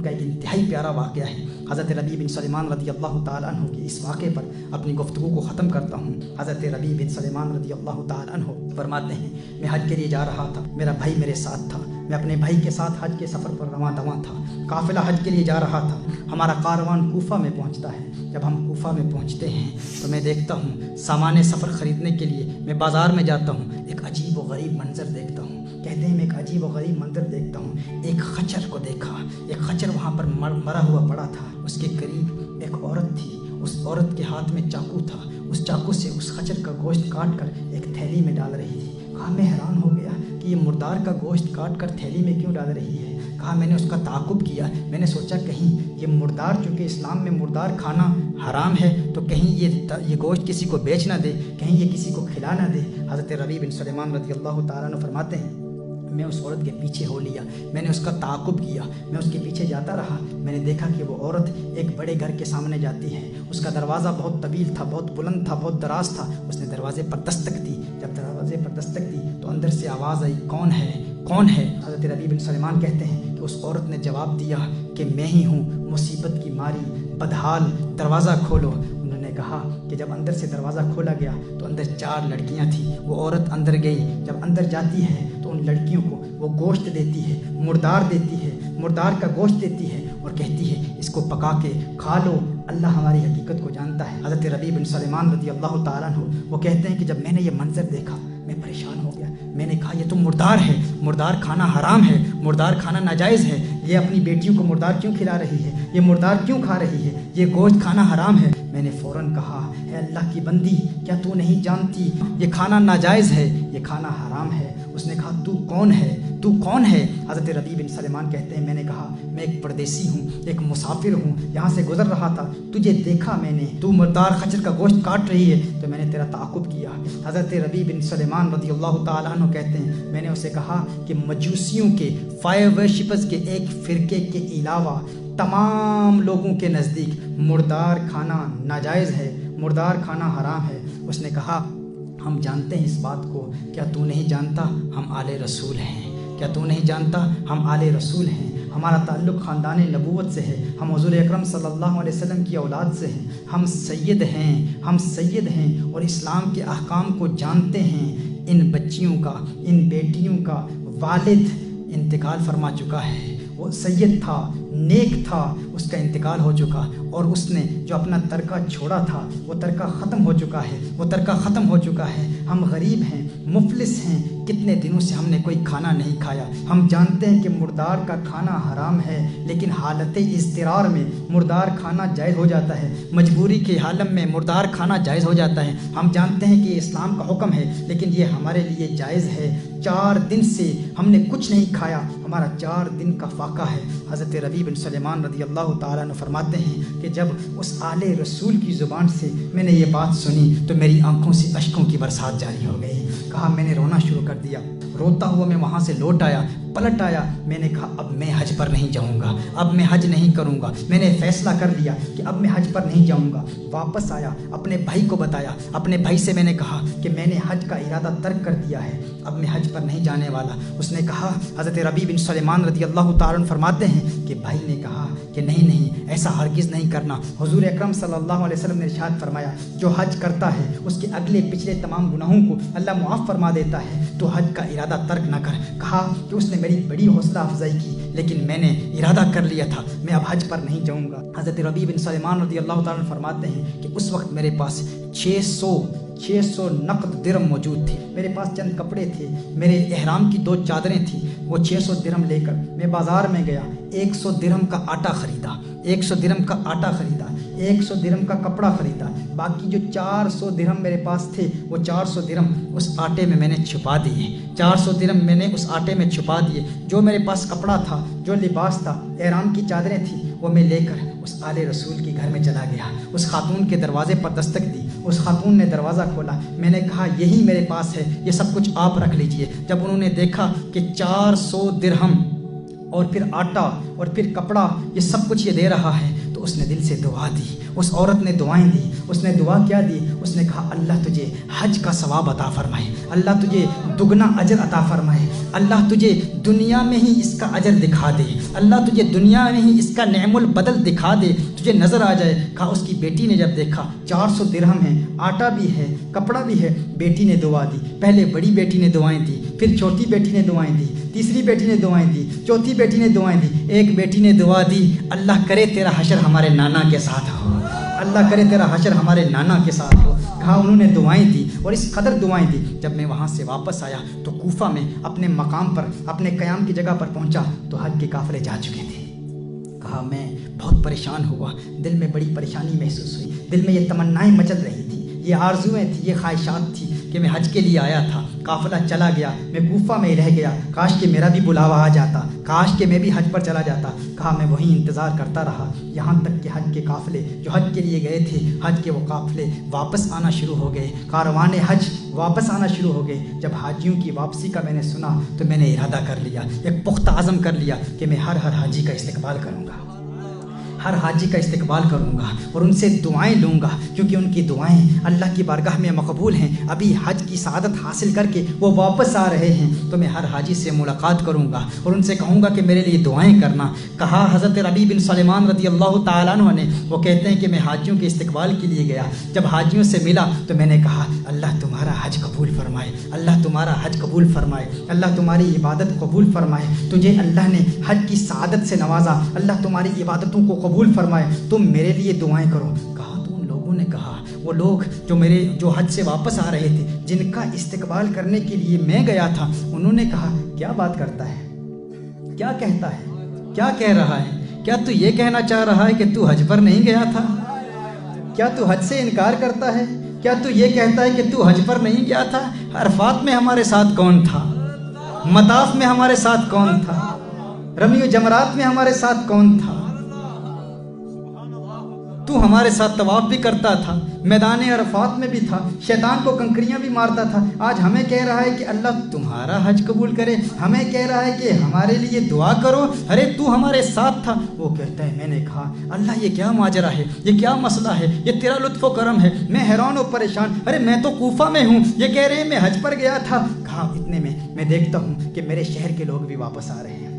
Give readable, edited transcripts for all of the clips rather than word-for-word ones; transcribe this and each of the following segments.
کا ایک انتہائی پیارا واقعہ ہے۔ حضرت ربیع بن سلیمان رضی اللہ تعالیٰ عنہ کے اس واقعے پر اپنی گفتگو کو ختم کرتا ہوں۔ حضرت ربیع بن سلیمان رضی اللہ تعالیٰ عنہ فرماتے ہیں میں حج کے لیے جا رہا تھا، میرا بھائی میرے ساتھ تھا، میں اپنے بھائی کے ساتھ حج کے سفر پر رواں دواں تھا، قافلہ حج کے لیے جا رہا تھا۔ ہمارا کاروان کوفہ میں پہنچتا ہے۔ جب ہم کوفہ میں پہنچتے ہیں تو میں دیکھتا ہوں سامان سفر خریدنے کے لیے میں بازار میں جاتا ہوں، ایک عجیب و غریب منظر دیکھتا ہوں۔ کہتے ہیں میں ایک عجیب و غریب منظر دیکھتا ہوں، ایک خچر کو دیکھا، ایک خچر وہاں پر مرا ہوا پڑا تھا، اس کے قریب ایک عورت تھی، اس عورت کے ہاتھ میں چاقو تھا، اس چاقو سے اس خچر کا گوشت کاٹ کر ایک تھیلی میں ڈال رہی تھی۔ کہا میں حیران ہو گیا کہ یہ مردار کا گوشت کاٹ کر تھیلی میں کیوں ڈال رہی ہے۔ کہا میں نے اس کا تعاقب کیا، میں نے سوچا کہیں یہ مردار، چونکہ اسلام میں مردار کھانا حرام ہے، تو کہیں یہ گوشت کسی کو بیچ نہ دے، کہیں یہ کسی کو کھلا نہ دے۔ حضرت ربیع بن سلیمان رضی اللہ تعالیٰ عنہ فرماتے ہیں میں اس عورت کے پیچھے ہو لیا، میں نے اس کا تعاقب کیا، میں اس کے پیچھے جاتا رہا۔ میں نے دیکھا کہ وہ عورت ایک بڑے گھر کے سامنے جاتی ہے، اس کا دروازہ بہت طویل تھا، بہت بلند تھا، بہت دراز تھا۔ اس نے دروازے پر دستک دی، جب دروازے پر دستک دی تو اندر سے آواز آئی کون ہے، کون ہے؟ حضرت ربیع بن سلیمان کہتے ہیں کہ اس عورت نے جواب دیا کہ میں ہی ہوں، مصیبت کی ماری بدحال، دروازہ کھولو۔ انہوں نے کہا کہ جب اندر سے دروازہ کھولا گیا تو اندر 4 لڑکیاں تھیں۔ وہ عورت اندر گئی، جب اندر جاتی ہے تو ان لڑکیوں کو وہ گوشت دیتی ہے، مردار دیتی ہے، مردار کا گوشت دیتی ہے اور کہتی ہے اس کو پکا کے کھا لو، اللہ ہماری حقیقت کو جانتا ہے۔ حضرت ربیع بن سلیمان رضی اللہ تعالیٰ عنہ وہ کہتے ہیں کہ جب میں نے یہ منظر دیکھا میں پریشان ہو گیا، میں نے کہا یہ تو مردار ہے، مردار کھانا حرام ہے، مردار کھانا ناجائز ہے، یہ اپنی بیٹیوں کو مردار کیوں کھلا رہی ہے، یہ مردار کیوں کھا رہی ہے، یہ گوشت کھانا حرام ہے۔ میں نے فوراً کہا اے اللہ کی بندی، کیا تو نہیں جانتی یہ کھانا ناجائز ہے، یہ کھانا حرام ہے؟ اس نے کہا تو کون ہے، تو کون ہے؟ حضرت ربیع بن سلیمان کہتے ہیں میں نے کہا میں ایک پردیسی ہوں، ایک مسافر ہوں، یہاں سے گزر رہا تھا، تجھے دیکھا میں نے، تو مردار خچر کا گوشت کاٹ رہی ہے تو میں نے تیرا تعاقب کیا۔ حضرت ربیع بن سلیمان رضی اللہ تعالیٰ عنہ کہتے ہیں میں نے اسے کہا کہ مجوسیوں کے فائر ورشپرز کے ایک فرقے کے علاوہ تمام لوگوں کے نزدیک مردار کھانا ناجائز ہے، مردار کھانا حرام ہے۔ اس نے کہا ہم جانتے ہیں اس بات کو، کیا تو نہیں جانتا ہم آل رسول ہیں، کیا تو نہیں جانتا ہم آل رسول ہیں، ہمارا تعلق خاندان نبوت سے ہے، ہم حضور اکرم صلی اللہ علیہ وسلم کی اولاد سے ہیں، ہم سید ہیں، ہم سید ہیں اور اسلام کے احکام کو جانتے ہیں۔ ان بچیوں کا، ان بیٹیوں کا والد انتقال فرما چکا ہے، وہ سید تھا، نیک تھا، اس کا انتقال ہو چکا، اور اس نے جو اپنا ترکہ چھوڑا تھا وہ ترکہ ختم ہو چکا ہے، وہ ترکہ ختم ہو چکا ہے۔ ہم غریب ہیں، مفلس ہیں، کتنے دنوں سے ہم نے کوئی کھانا نہیں کھایا۔ ہم جانتے ہیں کہ مردار کا کھانا حرام ہے، لیکن حالت اضطرار میں مردار کھانا جائز ہو جاتا ہے، مجبوری کے عالم میں مردار کھانا جائز ہو جاتا ہے۔ ہم جانتے ہیں کہ یہ اسلام کا حکم ہے، لیکن یہ ہمارے لیے جائز ہے۔ 4 دن سے ہم نے کچھ نہیں کھایا، ہمارا 4 دن کا فاقہ ہے۔ حضرت ربیع بن سلیمان رضی اللہ تعالیٰ عنہ فرماتے ہیں کہ جب اس آل رسول کی زبان سے میں نے یہ بات سنی تو میری آنکھوں سے اشکوں کی برسات جاری ہو گئی۔ کہا میں نے رونا شروع کر دیا، روتا ہوا میں وہاں سے لوٹ آیا، پلٹ آیا۔ میں نے کہا اب میں حج پر نہیں جاؤں گا، اب میں حج نہیں کروں گا، میں نے فیصلہ کر لیا کہ اب میں حج پر نہیں جاؤں گا۔ واپس آیا، اپنے بھائی کو بتایا، اپنے بھائی سے میں نے کہا کہ میں نے حج کا ارادہ ترک کر دیا ہے، اب میں حج پر نہیں جانے والا۔ اس نے کہا، حضرت ربیع بن سلیمان رضی اللہ تعالیٰ عنہ فرماتے ہیں کہ بھائی نے کہا کہ نہیں نہیں، ایسا ہرگز نہیں کرنا۔ حضور اکرم صلی اللہ علیہ وسلم نے ارشاد فرمایا جو حج کرتا ہے اس کے اگلے پچھلے تمام گناہوں کو اللہ معاف فرما دیتا ہے، تو حج کا ارادہ ترک نہ کر۔ کہا کہ اس نے میری بڑی حوصلہ افزائی کی، لیکن میں نے ارادہ کر لیا تھا میں اب حج پر نہیں جاؤں گا۔ حضرت ربیع بن سلیمان رضی اللہ تعالیٰ عنہ فرماتے ہیں کہ اس وقت میرے پاس 600 نقد درہم موجود تھے، میرے پاس چند کپڑے تھے، میرے احرام کی 2 چادریں تھیں، وہ 600 درہم لے کر میں بازار میں گیا، 100 درہم کا آٹا خریدا، 100 درہم کا آٹا خریدا، 100 درہم کا کپڑا خریدا، باقی جو 400 درہم میرے پاس تھے وہ 400 درہم اس آٹے میں نے چھپا دیے، 400 درہم میں نے اس آٹے میں چھپا دیے۔ جو میرے پاس کپڑا تھا، جو لباس تھا، احرام کی چادریں تھیں، وہ میں لے کر اس آل رسول کے گھر میں چلا گیا، اس خاتون کے دروازے پر دستک دی، اس خاتون نے دروازہ کھولا، میں نے کہا یہی میرے پاس ہے، یہ سب کچھ آپ رکھ لیجئے۔ جب انہوں نے دیکھا کہ 400 درہم اور پھر آٹا اور پھر کپڑا یہ سب کچھ یہ دے رہا ہے تو اس نے دل سے دعا دی، اس عورت نے دعائیں دی، اس نے دعا کیا دی، اس نے کہا اللہ تجھے حج کا ثواب عطا فرمائے، اللہ تجھے دگنا اجر عطا فرمائے، اللہ تجھے دنیا میں ہی اس کا اجر دکھا دے، اللہ تجھے دنیا میں ہی اس کا نعم البدل دکھا دے، تجھے نظر آ جائے۔ کہا اس کی بیٹی نے جب دیکھا 400 درہم ہے، آٹا بھی ہے، کپڑا بھی ہے، بیٹی نے دعا دی۔ پہلے بڑی بیٹی نے دعائیں دی، پھر چھوٹی بیٹی نے دعائیں دی، تیسری بیٹی نے دعائیں دی، چوتھی بیٹی نے دعائیں دی، ایک بیٹی نے دعا دی اللہ کرے تیرا حشر ہمارے نانا کے ساتھ ہو، اللہ کرے تیرا حشر ہمارے نانا کے ساتھ ہو۔ کہا انہوں نے دعائیں دی اور اس قدر دعائیں دی، جب میں وہاں سے واپس آیا تو کوفہ میں اپنے مقام پر، اپنے قیام کی جگہ پر پہنچا تو حج کے قافلے جا چکے تھے۔ کہا میں بہت پریشان ہوا، دل میں بڑی پریشانی محسوس ہوئی، دل میں یہ تمنائیں مچل رہی تھیں، یہ آرزویں تھیں، یہ خواہشات تھیں کہ میں حج کے لیے آیا تھا، قافلہ چلا گیا، میں کوفہ میں ہی رہ گیا، کاش کہ میرا بھی بلاوا آ جاتا، کاش کہ میں بھی حج پر چلا جاتا۔ کہا میں وہیں انتظار کرتا رہا یہاں تک کہ حج کے قافلے جو حج کے لیے گئے تھے، حج کے وہ قافلے واپس آنا شروع ہو گئے، کاروان حج واپس آنا شروع ہو گئے۔ جب حاجیوں کی واپسی کا میں نے سنا تو میں نے ارادہ کر لیا، ایک پختہ عزم کر لیا کہ میں ہر حاجی کا استقبال کروں گا، ہر حاجی کا استقبال کروں گا اور ان سے دعائیں لوں گا، کیونکہ ان کی دعائیں اللہ کی بارگاہ میں مقبول ہیں۔ ابھی حج کی سعادت حاصل کر کے وہ واپس آ رہے ہیں تو میں ہر حاجی سے ملاقات کروں گا اور ان سے کہوں گا کہ میرے لیے دعائیں کرنا۔ کہا حضرت ربیع بن سلیمان رضی اللہ تعالیٰ عنہ نے، وہ کہتے ہیں کہ میں حاجیوں کے استقبال کے لیے گیا، جب حاجیوں سے ملا تو میں نے کہا اللہ تمہارا حج قبول فرمائے، اللہ تمہارا حج قبول فرمائے، اللہ تمہاری عبادت قبول فرمائے، تجھے اللہ نے حج کی سعادت سے نوازا، اللہ تمہاری عبادتوں کو قبول فرمائے، تم میرے لیے دعائیں کرو۔ کہا تو ان لوگوں نے کہا، وہ لوگ جو حج سے واپس آ رہے تھے، جن کا استقبال کرنے کے لیے میں گیا تھا، انہوں نے کہا کیا بات کرتا ہے، کیا کہتا ہے، کیا کہہ رہا ہے، کیا تو یہ کہنا چاہ رہا ہے کہ تو حج پر نہیں گیا تھا، کیا تو حج سے انکار کرتا ہے، کیا تو یہ کہتا ہے کہ تو حج پر نہیں گیا تھا؟ عرفات میں ہمارے ساتھ کون تھا، مطاف میں ہمارے ساتھ کون تھا، رمی و جمرات میں ہمارے ساتھ کون تھا، تو ہمارے ساتھ طواف بھی کرتا تھا، میدان عرفات میں بھی تھا، شیطان کو کنکریاں بھی مارتا تھا، آج ہمیں کہہ رہا ہے کہ اللہ تمہارا حج قبول کرے، ہمیں کہہ رہا ہے کہ ہمارے لیے دعا کرو، ارے تو ہمارے ساتھ تھا۔ وہ کہتا ہے میں نے کہا اللہ یہ کیا ماجرا ہے، یہ کیا مسئلہ ہے، یہ تیرا لطف و کرم ہے، میں حیران و پریشان، ارے میں تو کوفہ میں ہوں، یہ کہہ رہے ہیں میں حج پر گیا تھا۔ کہا اتنے میں دیکھتا ہوں کہ میرے شہر کے لوگ بھی واپس آ رہے ہیں،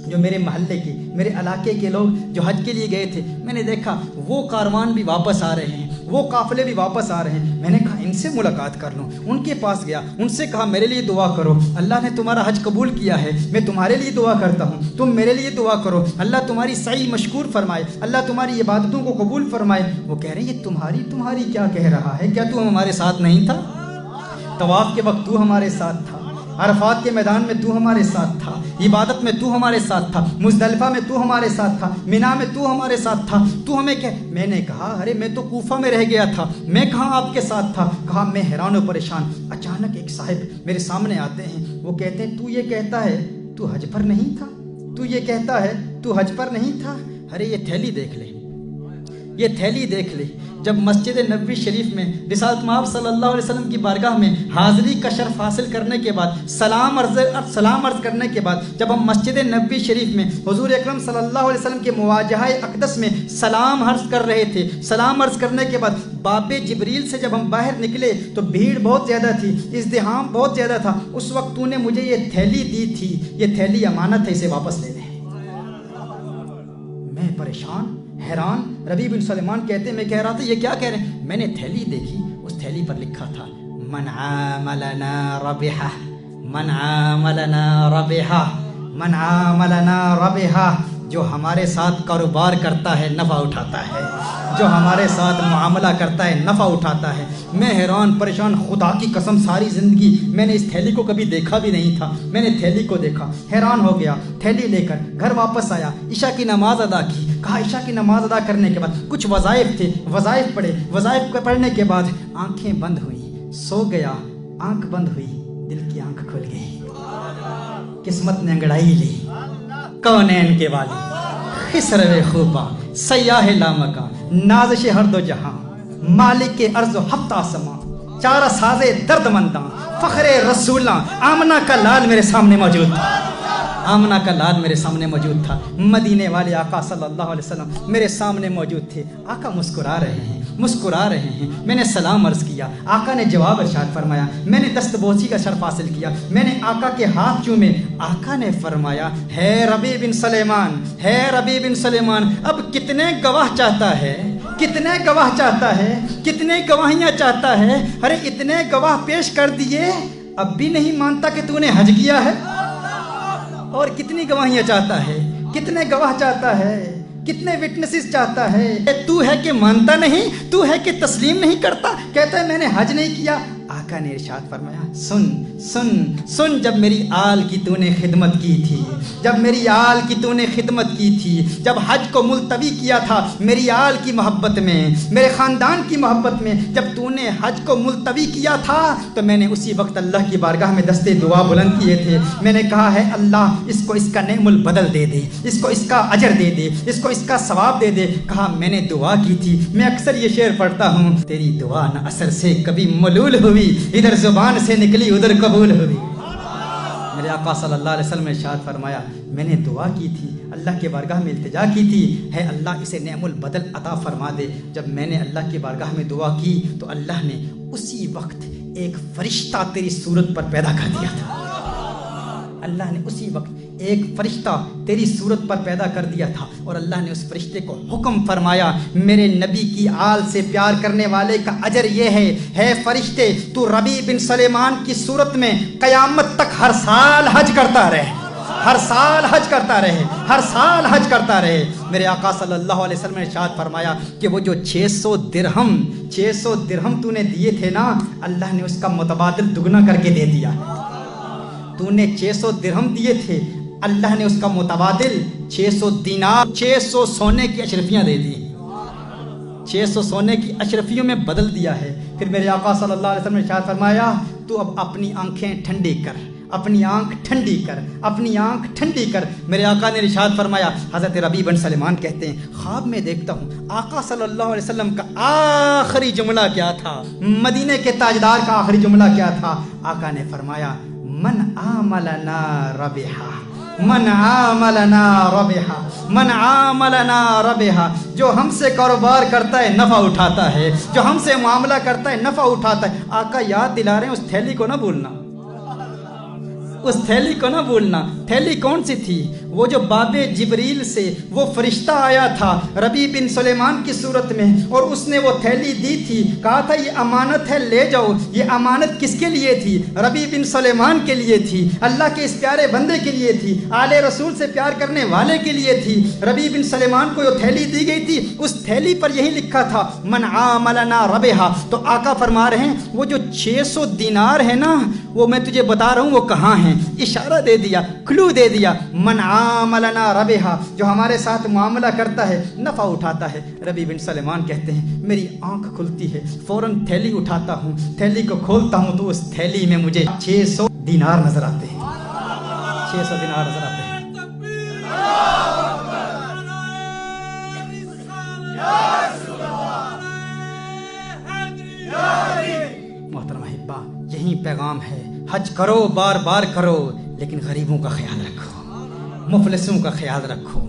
جو میرے محلے کے، میرے علاقے کے لوگ جو حج کے لیے گئے تھے، میں نے دیکھا وہ کاروان بھی واپس آ رہے ہیں، وہ قافلے بھی واپس آ رہے ہیں۔ میں نے کہا ان سے ملاقات کر لوں، ان کے پاس گیا، ان سے کہا میرے لیے دعا کرو، اللہ نے تمہارا حج قبول کیا ہے، میں تمہارے لیے دعا کرتا ہوں، تم میرے لیے دعا کرو، اللہ تمہاری سعی مشکور فرمائے، اللہ تمہاری عبادتوں کو قبول فرمائے۔ وہ کہہ رہے ہیں یہ تمہاری کیا کہہ رہا ہے، کیا تو ہمارے ساتھ نہیں تھا؟ طواف کے وقت تو ہمارے ساتھ تھا، عرفات کے میدان میں تو ہمارے ساتھ تھا، عبادت میں تو ہمارے ساتھ تھا، مزدلفہ میں تو ہمارے ساتھ تھا، مینا میں تو ہمارے ساتھ تھا، تو ہمیں کیا؟ میں نے کہا ارے میں تو کوفہ میں رہ گیا تھا، میں کہاں آپ کے ساتھ تھا؟ کہا میں حیران و پریشان۔ اچانک ایک صاحب میرے سامنے آتے ہیں، وہ کہتے ہیں تو یہ کہتا ہے تو حج پر نہیں تھا، تو یہ کہتا ہے تو حج پر نہیں تھا؟ ارے یہ تھیلی دیکھ لے، یہ تھیلی دیکھ لے۔ جب مسجد نبوی شریف میں رسالت مآب صلی اللہ علیہ وسلم کی بارگاہ میں حاضری کا شرف حاصل کرنے کے بعد، سلام عرض کرنے کے بعد، جب ہم مسجد نبوی شریف میں حضور اکرم صلی اللہ علیہ وسلم کے مواجہہ اقدس میں سلام عرض کر رہے تھے، سلام عرض کرنے کے بعد باب جبریل سے جب ہم باہر نکلے تو بھیڑ بہت زیادہ تھی، ازدحام بہت زیادہ تھا، اس وقت تو نے مجھے یہ تھیلی دی تھی، یہ تھیلی امانت ہے، اسے واپس لے لیں۔ میں پریشان حیران، ربیع بن سلیمان کہتے ہیں میں کہہ رہا تھا یہ کیا کہہ رہے ہیں؟ میں نے تھیلی دیکھی، اس تھیلی پر لکھا تھا من عاملنا ربحہ، من عاملنا ربحہ، من عاملنا ربحہ، جو ہمارے ساتھ کاروبار کرتا ہے نفع اٹھاتا ہے، جو ہمارے ساتھ معاملہ کرتا ہے نفع اٹھاتا ہے۔ میں حیران پریشان، خدا کی قسم ساری زندگی میں نے اس تھیلی کو کبھی دیکھا بھی نہیں تھا، میں نے تھیلی کو دیکھا، حیران ہو گیا، تھیلی لے کر گھر واپس آیا، عشاء کی نماز ادا کی۔ کہا عشاء کی نماز ادا کرنے کے بعد کچھ وظائف تھے، وظائف پڑھے، وظائف پڑھنے کے بعد آنکھیں بند ہوئیں، سو گیا، آنکھ بند ہوئی، دل کی آنکھ کھل گئی، قسمت نے انگڑائی لی، کونین کے والی، خسرو خوباں، سیاہ لامکاں، نازش ہر دو جہاں، مالک کے ارض و ہفت آسماں، چارہ سازے درد منداں، فخر رسولاں، آمنہ کا لال میرے سامنے موجود تھا، آمنہ کا لال میرے سامنے موجود تھا، مدینے والے آقا صلی اللہ علیہ وسلم میرے سامنے موجود تھے۔ آقا مسکرا رہے ہیں، مسکرا رہے ہیں. میں نے سلام عرض کیا, آقا نے جواب ارشاد فرمایا. میں نے دستبوسی کا شرف حاصل کیا, میں نے آقا کے ہاتھ چومے. آقا نے فرمایا ہے ربیع بن سلیمان, ہے ربیع بن سلیمان, اب کتنے گواہ چاہتا ہے, کتنے گواہ چاہتا ہے, کتنے گواہیاں چاہتا ہے. ارے اتنے گواہ پیش کر دیے, اب بھی نہیں مانتا کہ تو نے حج کیا ہے. اور کتنی گواہیاں چاہتا ہے, کتنے گواہ چاہتا ہے, کتنے وٹنسز چاہتا ہے. تو ہے کہ مانتا نہیں, تو ہے کہ تسلیم نہیں کرتا, کہتا ہے میں نے حج نہیں کیا. آقا نے ارشاد فرمایا سن سن سن, جب میری آل کی تو نے خدمت کی تھی, جب میری آل کی تو نے خدمت کی تھی, جب حج کو ملتوی کیا تھا میری آل کی محبت میں, میرے خاندان کی محبت میں, جب تو نے حج کو ملتوی کیا تھا تو میں نے اسی وقت اللہ کی بارگاہ میں دستے دعا بلند کیے تھے. میں نے کہا ہے اللہ اس کو اس کا نعم البدل دے دے, اس کو اس کا اجر دے دے, اس کو اس کا ثواب دے دے. کہا میں نے دعا کی تھی. میں اکثر یہ شعر پڑھتا ہوں, تیری دعا نہ اثر سے کبھی ملول ہوئی, ادھر زبان سے نکلی ادھر قبول ہوئی. میرے آقا صلی اللہ علیہ وسلم نے ارشاد فرمایا میں نے دعا کی تھی, اللہ کے بارگاہ میں التجا کی تھی, ہے اللہ اسے نعم البدل عطا فرما دے. جب میں نے اللہ کی بارگاہ میں دعا کی تو اللہ نے اسی وقت ایک فرشتہ تیری صورت پر پیدا کر دیا تھا. اللہ نے اسی وقت ایک فرشتہ تیری صورت پر پیدا کر دیا تھا, اور اللہ نے اس فرشتے کو حکم فرمایا میرے نبی کی آل سے پیار کرنے والے کا اجر یہ ہے فرشتے تو ربیع بن سلیمان کی صورت میں قیامت تک ہر سال حج کرتا رہے, ہر سال حج کرتا رہے, ہر سال حج کرتا رہے. میرے آقا صلی اللہ علیہ وسلم نے ارشاد فرمایا کہ وہ جو 600 درہم تو نے دیے تھے نا, اللہ نے اس کا متبادل دگنا کر کے دے دیا. تو نے 600 درہم دیے تھے, اللہ نے اس کا متبادل 600 دینار, 600 سونے کی اشرفیاں دے دی, 600 سونے کی اشرفیوں میں بدل دیا ہے. پھر میرے آقا صلی اللہ علیہ وسلم نے ارشاد فرمایا تو اب اپنی آنکھیں ٹھنڈی کر, اپنی آنکھ ٹھنڈی کر, اپنی آنکھ ٹھنڈی کر. میرے آقا نے ارشاد فرمایا, حضرت ربیع بن سلیمان کہتے ہیں خواب میں دیکھتا ہوں آقا صلی اللہ علیہ وسلم کا آخری جملہ کیا تھا, مدینے کے تاجدار کا آخری جملہ کیا تھا. آقا نے فرمایا من عاملنا ربحا, من عاملنا ربحا, من عاملنا ربحا, جو ہم سے کاروبار کرتا ہے نفع اٹھاتا ہے, جو ہم سے معاملہ کرتا ہے نفع اٹھاتا ہے. آقا یاد دلا رہے ہیں اس تھیلی کو نہ بھولنا, اس تھیلی کو نہ بھولنا. تھیلی کون سی تھی؟ وہ جو باب جبریل سے وہ فرشتہ آیا تھا ربیع بن سلیمان کی صورت میں, اور اس نے وہ تھیلی دی تھی, کہا تھا یہ امانت ہے لے جاؤ. یہ امانت کس کے لیے تھی؟ ربیع بن سلیمان کے لیے تھی, اللہ کے اس پیارے بندے کے لیے تھی, آل رسول سے پیار کرنے والے کے لیے تھی. ربیع بن سلیمان کو جو تھیلی دی گئی تھی اس تھیلی پر یہی لکھا تھا من عاملنا ربحا. تو آقا فرما رہے ہیں وہ جو 600 دینار ہے نا, وہ میں تجھے بتا رہا ہوں وہ کہاں ہیں. اشارہ دے دیا, کلو دے دیا, من عاملنا ربحا, جو ہمارے ساتھ معاملہ کرتا ہے نفع اٹھاتا ہے. ربیع بن سلیمان کہتے ہیں میری آنکھ کھلتی ہے, فوراً تھیلی اٹھاتا ہوں, تھیلی کو کھولتا ہوں تو اس تھیلی میں مجھے 600 دینار نظر آتے ہیں, 600 دینار نظر آتے ہیں. محترم احبہ, یہی پیغام ہے. حج کرو, بار بار کرو, لیکن غریبوں کا خیال رکھو, مفلسوں کا خیال رکھو,